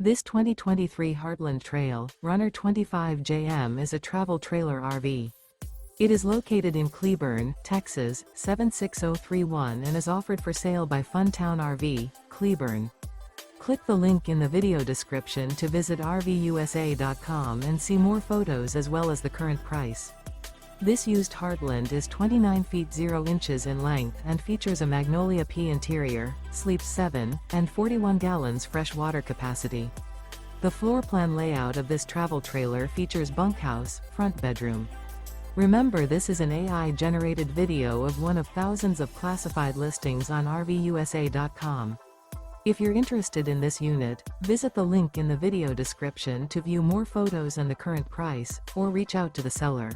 This 2023 Heartland Trail Runner 25JM is a travel trailer RV. It is located in Cleburne, Texas, 76031 and is offered for sale by Funtown RV, Cleburne. Click the link in the video description to visit RVUSA.com and see more photos as well as the current price. This used Heartland is 29 feet 0 inches in length and features a MAGNOLIA-P interior, sleeps 7, and 41 gallons fresh water capacity. The floor plan layout of this travel trailer features bunkhouse, front bedroom. Remember, this is an AI-generated video of one of thousands of classified listings on RVUSA.com. If you're interested in this unit, visit the link in the video description to view more photos and the current price, or reach out to the seller.